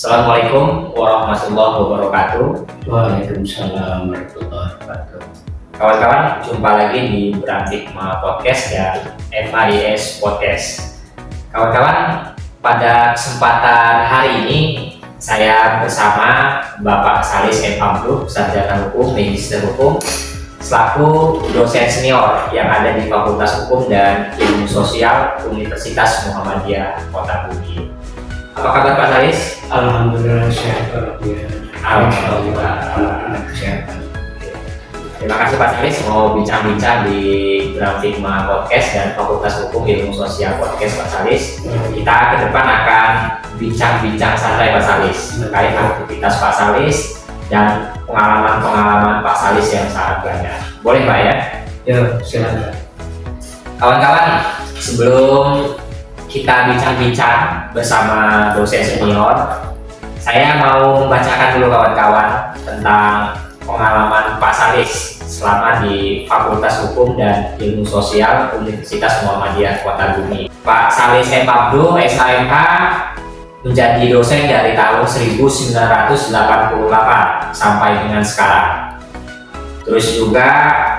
Assalamualaikum warahmatullahi wabarakatuh. Waalaikumsalam warahmatullahi wabarakatuh. Kawan-kawan, jumpa lagi di Berantikma Podcast dan MIS Podcast. Kawan-kawan, pada kesempatan hari ini saya bersama Bapak Salis M. Abduh, Sarjana Hukum, Magister Hukum, selaku dosen senior yang ada di Fakultas Hukum dan Ilmu Sosial Universitas Muhammadiyah Kota Bumi. Apa kabar Pak Salis? Alhamdulillah sehat walafiat. Alhamdulillah kesehatan. Terima kasih Pak Salis mau bincang-bincang di Berantikma Podcast dan Fakultas Hukum Ilmu Sosial Podcast Pak Salis. Kita ke depan akan bincang-bincang santai Pak Salis terkait aktivitas Pak Salis dan pengalaman-pengalaman Pak Salis yang sangat banyak. Boleh Pak ya? Ya, silakan. Kawan-kawan, sebelum kita bincang-bincang bersama dosen senior, saya mau membacakan dulu kawan-kawan tentang pengalaman Pak Salis selama di Fakultas Hukum dan Ilmu Sosial Universitas Muhammadiyah Kota Bumi. Pak Salis M. Abduh, SHMH, menjadi dosen dari tahun 1988 sampai dengan sekarang. Terus juga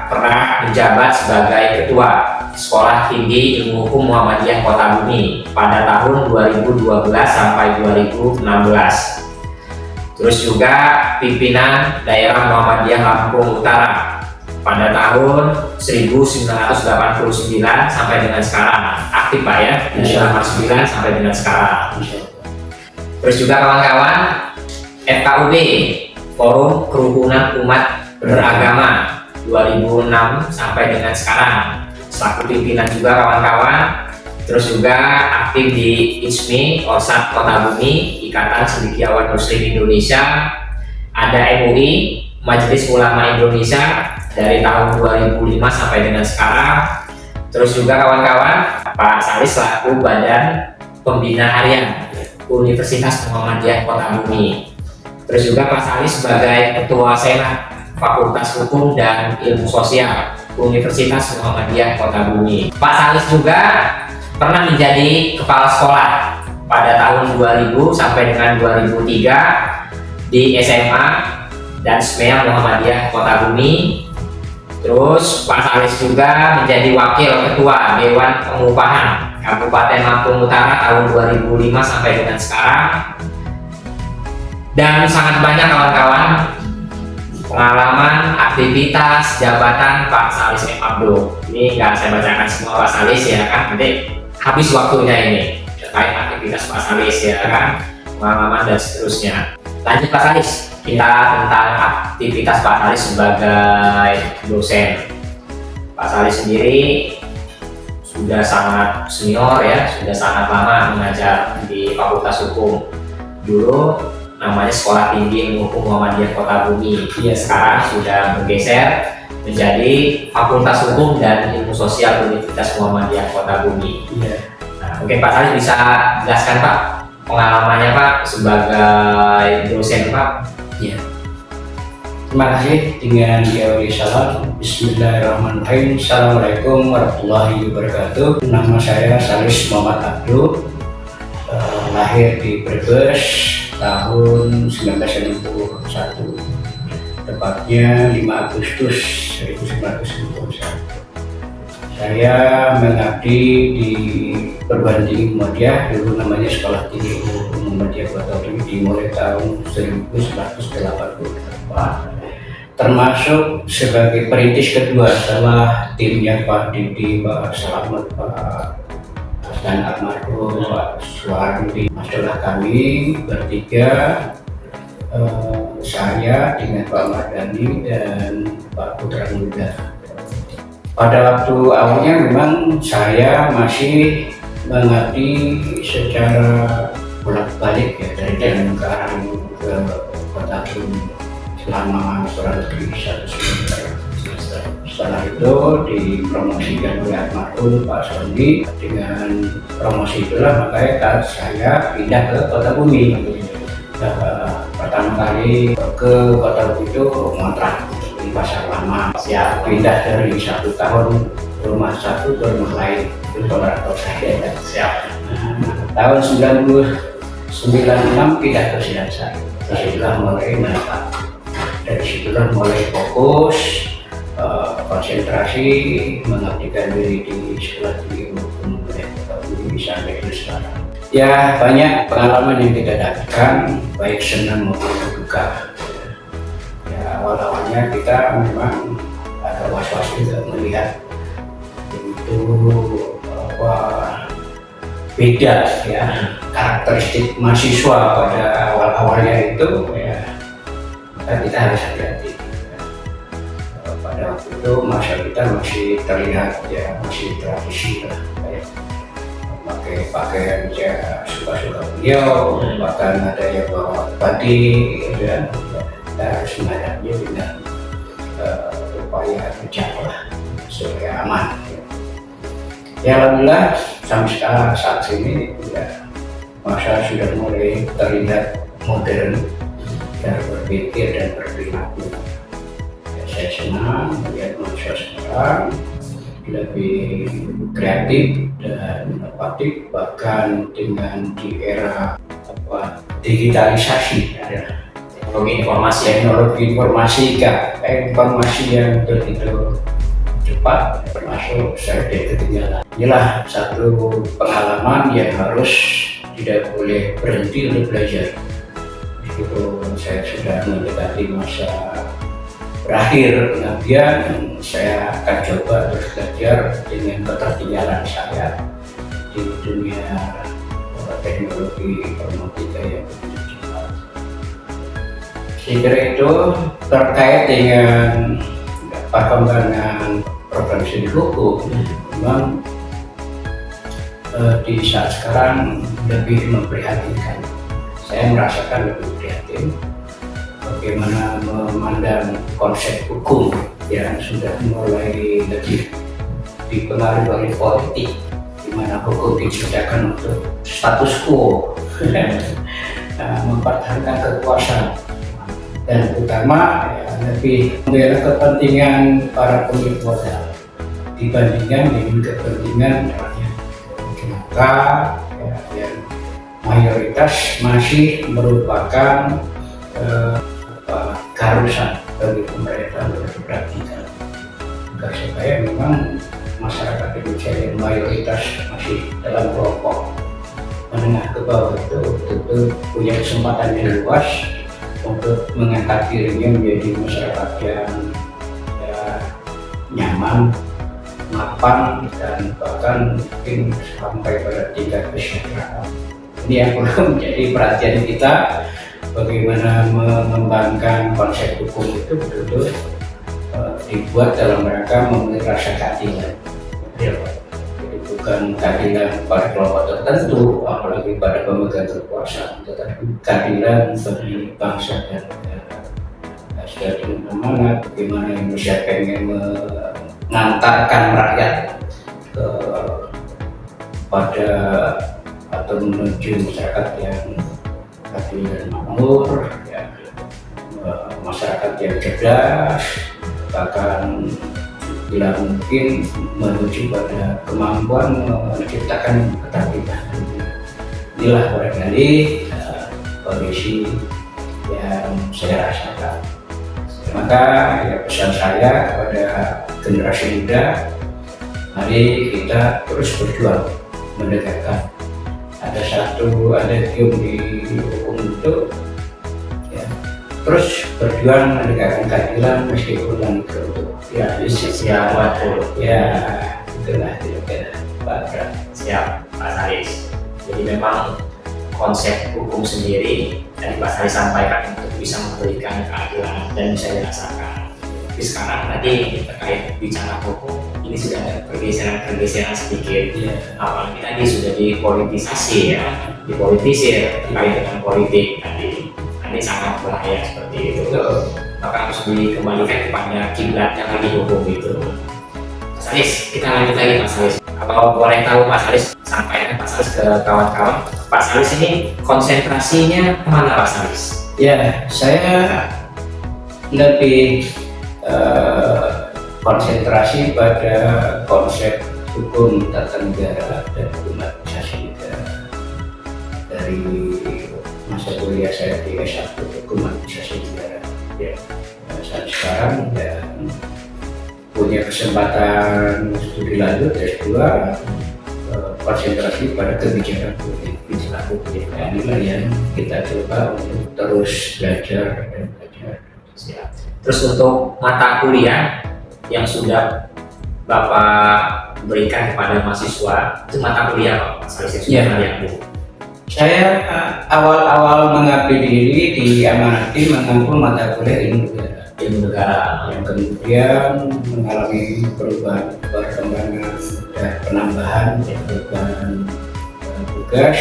pernah menjabat sebagai Ketua Sekolah Tinggi Ilmu Hukum Muhammadiyah Kota Bumi pada tahun 2012 sampai 2016. Terus juga pimpinan daerah Muhammadiyah Lampung Utara pada tahun 1989 sampai dengan sekarang. Aktif Pak ya, dari 89 sampai dengan sekarang. Terus juga kawan-kawan, FKUB, Forum Kerukunan Umat Beragama 2006 sampai dengan sekarang. Selaku pimpinan juga kawan-kawan. Terus juga aktif di ISMI, Orsat Kota Bumi, Ikatan Cendekiawan Muslim Indonesia. Ada MUI, Majelis Ulama Indonesia dari tahun 2005 sampai dengan sekarang. Terus juga kawan-kawan, Pak Salis selaku Badan Pembina Harian Universitas Muhammadiyah Kota Bumi. Terus juga Pak Salis sebagai Ketua Senat Fakultas Hukum dan Ilmu Sosial Universitas Muhammadiyah Kota Bumi. Pak Salis juga pernah menjadi kepala sekolah pada tahun 2000 sampai dengan 2003 di SMA dan SMEA Muhammadiyah Kota Bumi. Terus Pak Salis juga menjadi wakil ketua Dewan Pengupahan Kabupaten Lampung Utara tahun 2005 sampai dengan sekarang. Dan sangat banyak kawan-kawan pengalaman, aktivitas, jabatan Pak Salis M. Abduh. Ini nggak saya bacakan semua Pak Salis ya kan, nanti habis waktunya ini terkait aktivitas Pak Salis ya kan, pengalaman dan seterusnya. Lanjut Pak Salis, kita tentang aktivitas Pak Salis sebagai dosen. Pak Salis sendiri sudah sangat senior ya, sudah sangat lama mengajar di Fakultas Hukum. Dulu namanya Sekolah Tinggi Ilmu Hukum Muhammadiyah Kota Bumi. Sekarang sudah bergeser menjadi Fakultas Hukum dan Ilmu Sosial Universitas Muhammadiyah Kota Bumi. Nah, mungkin Pak Salis bisa jelaskan Pak pengalamannya Pak sebagai dosen Pak. Ya. Terima kasih. Dengan diawali salam. Bismillahirrahmanirrahim. Assalamualaikum warahmatullahi wabarakatuh. Nama saya Salis Muhammad Abduh. Lahir di Brebes tahun 1961, tepatnya 5 Agustus 1961. Saya mengabdi di Perguruan Tinggi Muhammadiyah, dulu namanya Sekolah Tinggi Ilmu Hukum Muhammadiyah Kota Bumi, dimulai tahun 1988, termasuk sebagai perintis kedua setelah timnya Pak Didi, Pak Selamat, Pak dan almarhum Pak Suhardi. Masalah kami bertiga, saya dengan Pak Mardani dan Pak Putra Muda. Pada waktu awalnya memang saya masih mengabdi secara bolak-balik ya, dari Dengarang ke Kota Bumi selama kurang lebih 1 semester. Setelah itu dipromosikan oleh almarhum Pak Sondi. Dengan promosi itulah makanya saya pindah ke Kota Bumi. Pertama kali ke Kota Bumi itu ngontrak di Pasar Lama. Ya, pindah dari 1 tahun rumah satu ke rumah lain. Itu kontraktor saya. Siap. Tahun 99 96 pindah ke Sinasa. Disitulah mulai menetap. Dari situlah mulai fokus, konsentrasi, mengabdikan diri di sekolah tinggi hukum Betawi sampai sekarang. Ya, banyak pengalaman yang kita dapatkan, baik senang maupun duka. Ya, awal-awalnya kita memang ada was-was juga melihat itu beda ya karakteristik mahasiswa pada awal-awalnya itu ya, kita harus hati-hati. Pada waktu itu masa kita masih terlihat ya masih tradisi lah, kayak pakai pakaian ya suka-suka beliau, bahkan ada yang bawa batik dan kita harus menghadapinya dengan upaya bijak lah supaya aman. Ya alhamdulillah sampai sekarang saat ini ya, masa sudah mulai terlihat modern dan berpikir dan berperilaku. Ya, saya senang melihat masa sekarang lebih kreatif dan inovatif, bahkan dengan di era digitalisasi adalah teknologi informasi yang begitu cepat, termasuk saya tidak ketinggalan. Inilah satu pengalaman yang harus tidak boleh berhenti untuk belajar. Meskipun saya sudah mendekati masa berakhir pengabdian, saya akan coba terus belajar dengan ketertinggalan saya di dunia teknologi informatika yang begitu cepat. Saya kira itu terkait dengan perkembangan program studi hukum, memang di saat sekarang lebih memprihatinkan. Saya merasakan lebih prihatin bagaimana memandang konsep hukum yang sudah mulai lebih dipengaruhi oleh politik, di mana hukum diciptakan untuk status quo, mempertahankan kekuasaan, dan terutama lebih membela kepentingan para pemilik modal dibandingkan dengan kepentingan rakyat. Maka yang mayoritas masih merupakan keharusan bagi pemerintah untuk diperhatikan agar supaya memang masyarakat Indonesia yang mayoritas masih dalam kelompok menengah ke bawah itu tentu punya kesempatan yang luas untuk mengangkat dirinya menjadi masyarakat yang nyaman, mapan, dan bahkan mungkin sampai pada tingkat kesejahteraan. Ini yang perlu menjadi perhatian kita, bagaimana mengembangkan konsep hukum itu betul-betul dibuat dalam rangka memenuhi rasa keadilan. Jadi bukan keadilan pada kelompok tertentu, apalagi pada pemegang kekuasaan, tetapi keadilan bagi bangsa dan negara. Sudah dengan amanat, bagaimana Indonesia pengen mengantarkan rakyat pada atau menuju masyarakat yang adil dan makmur, ya, masyarakat yang cerdas, bahkan bila mungkin menuju pada kemampuan menciptakan ketertiban. Inilah barangkali kondisi yang saya rasakan. Maka ya, pesan saya kepada generasi muda, mari kita terus berjuang mendekatkan. Ada gium di hukum itu, ya, terus berjuang mendekatkan keadilan meskipun dan untuk ya siap waktu ya itulah kira-kira Pak Bram. Siap Pak Salis. Jadi memang konsep hukum sendiri tadi Pak Salis sampaikan untuk bisa memberikan keadilan dan bisa dirasakan. Tapi sekarang tadi terkait bicara hukum ini sudah ada pergeseran sedikit, apalagi tadi sudah dipolitisasi ya, dipolitisir terkait dengan politik tadi. Ini sangat bahaya seperti itu. Maka harus dikembalikan kepada kiblatnya lagi hukum itu. Pak Salis, kita lanjut lagi Pak Salis. Kalau boleh tahu Pak Salis, sampaikan Pak Salis ke kawan-kawan. Pak Salis ini konsentrasinya kemana Pak Salis? Ya, saya lebih konsentrasi pada konsep hukum tata negara dan hukum administrasi negara dari masa kuliah saya di S1 Hukum Administrasi Negara. Ya, saat sekarang ya punya kesempatan studi lanjut S2, konsentrasi pada kebijakan publik. Nah, inilah yang kita coba untuk terus belajar dan belajar. Siap. Terus untuk mata kuliah yang sudah Bapak berikan kepada mahasiswa, itu mata kuliah apa Pak Salis yang sudah kalian Bu? Saya awal-awal mengabdi diri diamanati mengambil mata kuliah Ilmu negara. yang kemudian mengalami perubahan perkembangan dan penambahan tugas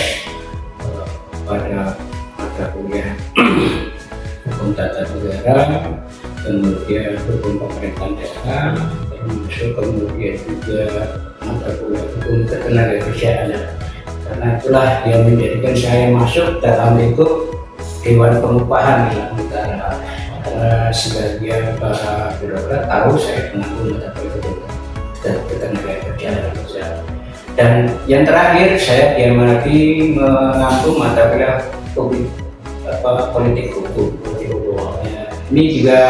pada mata kuliah hukum tata negara, kemudian hukum pemerintahan daerah, termasuk kemudian juga mata kuliah hukum ketenagakerjaan. Karena itulah yang menjadikan saya masuk dalam lingkup Dewan Pengupahan di Negara. Karena sebagian para birokrat tahu saya mengambil mata kuliah ketenagakerjaan. Dan yang terakhir saya diamanati mengambil mata kuliah politik hukum. Ya, ini juga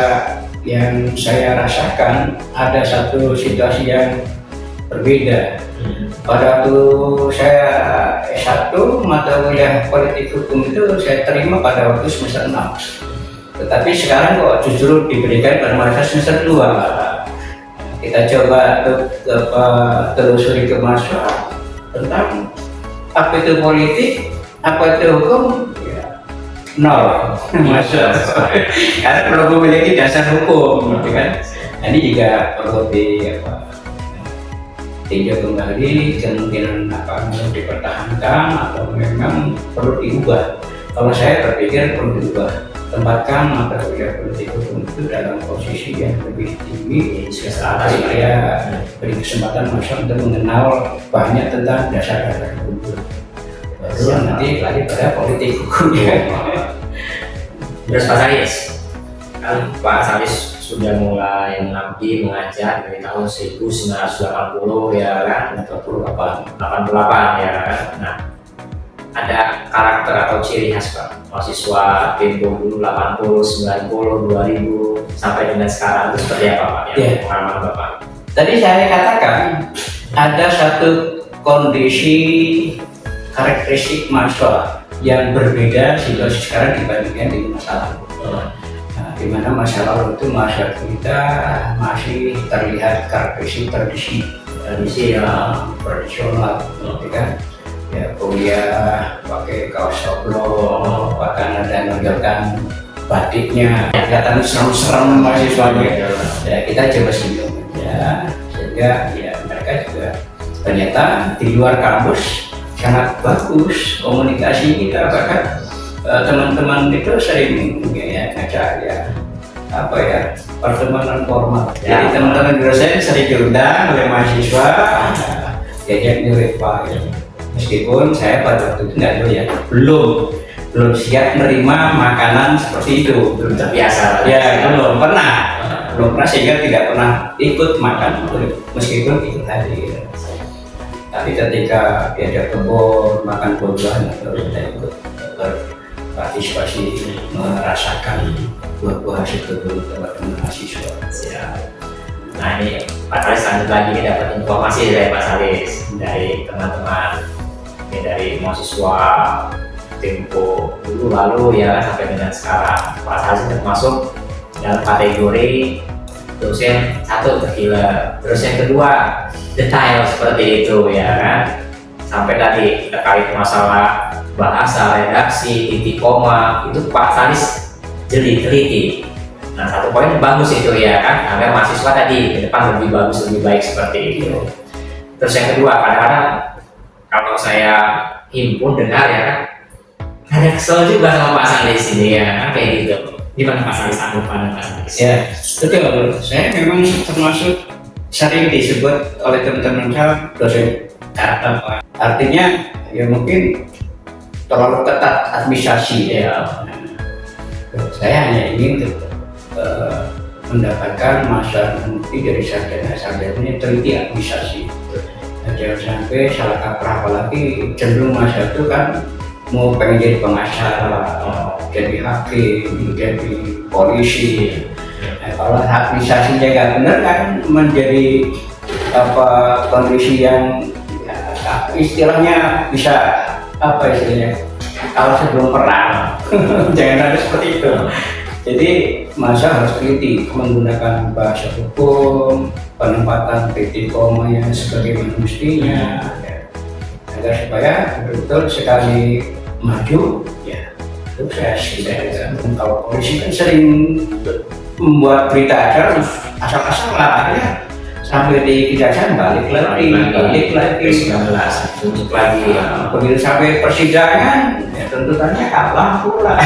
yang saya rasakan ada satu situasi yang berbeda. Pada waktu saya S1 mata kuliah politik hukum itu saya terima pada waktu semester 6. Tetapi sekarang kok justru diberikan pada masa semester 2. Kita coba telusuri ke mahasiswa tentang apa itu politik, apa itu hukum, ya, nol. Masuk. Karena perlu memiliki dasar hukum, gitu kan? Ini juga perlu tinjau kembali kemungkinan apa mau dipertahankan atau memang perlu diubah. Kalau saya berpikir perlu diubah, tempatkan mata kuliah politik hukum itu dalam posisi yang lebih tinggi supaya beri kesempatan masyarakat untuk mengenal banyak tentang dasar-dasar hukum. Baru nanti lari pada politik hukum. Terus Pak Salis, kan Pak Salis sudah mulai mengabdi mengajar dari tahun 1980 ya kan, 88 ya kan. Nah, ada karakter atau ciri khas Pak mahasiswa tempo dulu 80, 90, 2000 sampai dengan sekarang itu seperti apa Pak yang pengalaman Bapak? Tadi saya katakan ada satu kondisi karakteristik mahasiswa yang berbeda situasi sekarang dibandingkan di masa lalu. Di mana masa lalu itu masyarakat kita masih terlihat karakteristik tradisi yang tradisional, gitu kan? Ya, kuliah pakai kaos oblong, bahkan ada yang menonjolkan batiknya, kelihatan serem-serem mahasiswanya. Ya, kita coba senyum ya, sehingga ya mereka juga ternyata di luar kampus sangat bagus komunikasi kita, bahkan teman-teman itu sering ya ngajak ya apa ya pertemanan formal. Jadi teman-teman dosen sering diundang oleh mahasiswa diajak nyurik Pak. Meskipun saya pada waktu itu nggak tahu ya, belum siap menerima makanan seperti itu, belum terbiasa. Ya belum pernah sehingga tidak pernah ikut makan meskipun ikut hadir. Tapi ketika diajak kebun makan buah-buahan atau kita ikut berpartisipasi merasakan buah-buah hasil kebun teman-teman mahasiswa. Nah ini Pak Salis lanjut lagi ini dapat informasi dari Pak Salis dari teman-teman dari mahasiswa tempo dulu lalu ya sampai dengan sekarang. Pak Salis termasuk dalam kategori dosen satu tergila, terus yang kedua detail seperti itu ya kan, sampai tadi terkait masalah bahasa, redaksi, titik koma itu Pak Salis teliti. Nah satu poin bagus itu ya kan, agar mahasiswa tadi ke depan lebih bagus, lebih baik seperti itu. Terus yang kedua, kadang-kadang kalau saya himpun dengar ya kan, ada kesel juga sama Pak Salis ini ya kan, kayak gitu. Gimana Pak Salis tanggapan Pak Salis? Ya betul, saya memang termasuk sering disebut oleh teman-teman saya dosen startup. Artinya ya mungkin terlalu ketat administrasi ya. Saya hanya ingin mendapatkan masa bukti dari sarjana ini teliti administrasi. Jangan sampai salah kaprah, apalagi cenderung masa itu kan mau pengen jadi pengacara, jadi hakim, jadi polisi. Nah, kalau administrasinya nggak benar kan menjadi kondisi yang istilahnya bisa istilahnya kalau sebelum perang. Jangan ada seperti itu. Jadi masa harus teliti menggunakan bahasa hukum, penempatan titik komanya sebagaimana mestinya, agar supaya betul sekali maju ya sukses. Kalau polisi kan sering membuat berita acara asal-asalan ya, sampai di kejaksaan balik lagi untuk lagi begitu sampai persidangan ya tuntutannya kalah pula.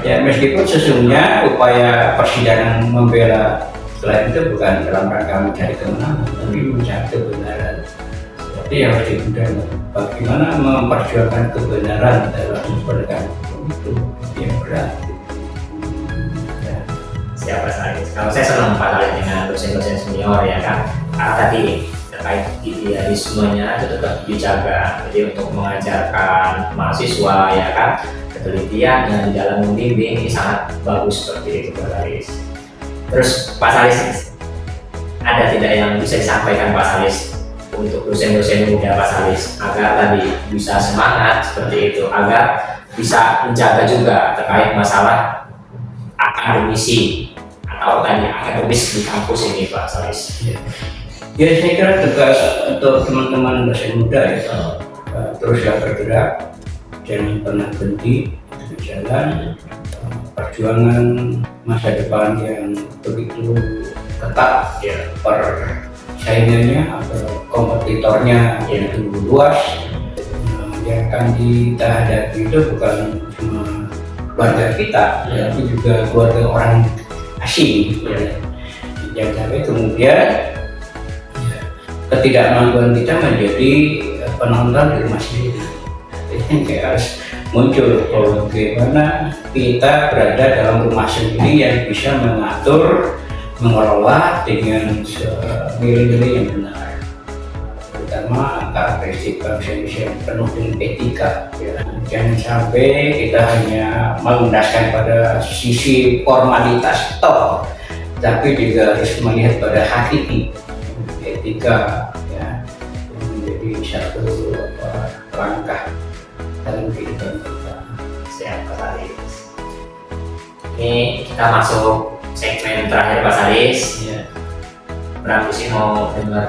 Ya meskipun sesungguhnya upaya persidangan membela klien itu bukan dalam rangka mencari kemenangan, tapi mencari kebenaran. Jadi harus digunakan bagaimana memperjuangkan kebenaran dalam penegakan hukum itu yang berat. Siapa saja. Kalau saya senang Pak Saleh dengan dosen-dosen senior ya kan, karena tadi terkait idealismenya itu tetap dijaga. Jadi untuk mengajarkan mahasiswa ya kan, ketelitian yang di dalam membimbing ini sangat bagus seperti itu Pak Salis. Terus Pak Salis, ada tidak yang bisa disampaikan Pak Salis untuk dosen-dosen muda Pak Salis agar tadi bisa semangat seperti itu, agar bisa menjaga juga terkait masalah akademisi atau tadi akademis di kampus ini Pak Salis? Ya saya kira tugas untuk teman-teman dosen muda ya, teruslah bergerak, jangan pernah berhenti berjalan, perjuangan masa depan yang begitu ketat ya, persaingannya atau kompetitornya begitu luas. Yang akan kita hadapi itu bukan cuma keluarga kita, tapi juga keluarga orang asing. Jangan sampai kemudian ketidakmampuan kita menjadi penonton di rumah sendiri. Jadi harus muncul bagaimana kita berada dalam rumah sendiri yang bisa mengatur, mengelola dengan nilai-nilai yang benar, terutama karakteristik bangsa Indonesia yang penuh dengan etika. Jangan sampai kita hanya mengundaskan pada sisi formalitas toh, tapi juga harus melihat pada hakiki etika ya, yang menjadi satu langkah dalam kehidupan kita. Siap Pak Salis. Ini kita masuk segmen terakhir Pak Salis. Ya. Berapa sih mau dengar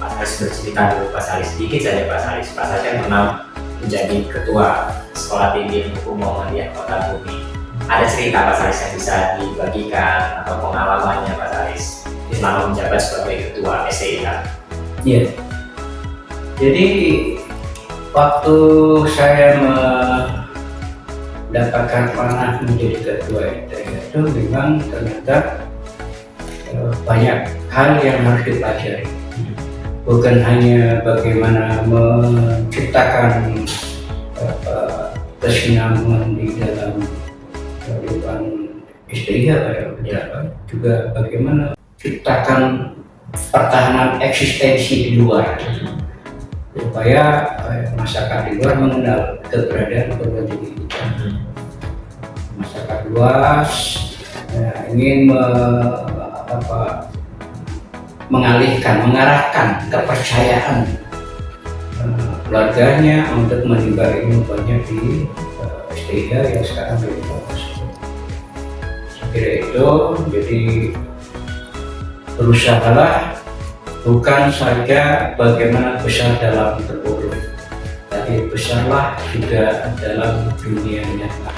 Pak Salis bercerita dulu Pak Salis, sedikit saja Pak Salis. Pak Salis kan pernah menjadi ketua Sekolah Tinggi Hukum Muhammadiyah Kota Bumi. Ada cerita Pak Salis yang bisa dibagikan atau pengalamannya Pak Salis selama menjabat sebagai ketua STIH? Iya. Jadi waktu saya mendapatkan panah menjadi ketua STIH itu memang ternyata banyak hal yang harus dipelajari. Bukan hanya bagaimana menciptakan kesinambungan di dalam kehidupan STIH pada pejabat, juga bagaimana ciptakan pertahanan eksistensi di luar, supaya masyarakat di luar mengenal keberadaan perguruan tinggi kita. Masyarakat luas ingin mengarahkan kepercayaan keluarganya untuk menimba ilmu banyak di STIH yang sekarang di bawah. Saya kira itu, jadi berusahalah bukan saja bagaimana besar dalam berburu, tapi besarlah juga dalam dunia nyata.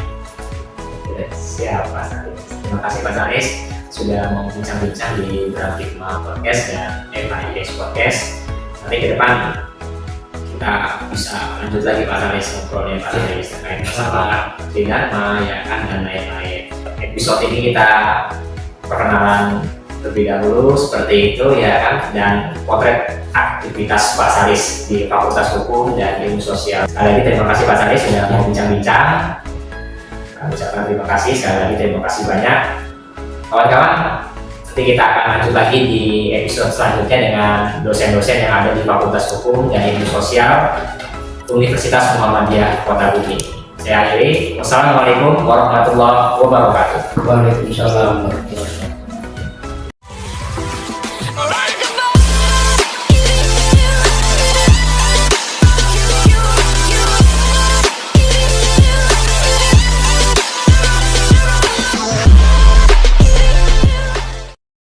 Siap Pak Salis. Terima kasih Pak Salis sudah mau bincang-bincang di Braktigma Podcast dan MIS Podcast. Nanti ke depan kita bisa lanjut lagi Pak Salis ngobrolnya Pak Salis terkait masalah Tridharma ya kan dan lain-lain. Episode ini kita perkenalan terlebih dahulu seperti itu ya kan, dan potret aktivitas Pak Salis di Fakultas Hukum dan Ilmu Sosial. Sekali lagi terima kasih Pak Salis sudah mau bincang-bincang. Kami ucapkan terima kasih, sekali lagi terima kasih banyak. Kawan-kawan, nanti kita akan lanjut lagi di episode selanjutnya dengan dosen-dosen yang ada di Fakultas Hukum dan Ilmu Sosial Universitas Muhammadiyah Kota Bumi. Saya akhiri. Wassalamualaikum warahmatullahi wabarakatuh. Waalaikumsalam warahmatullahi wabarakatuh.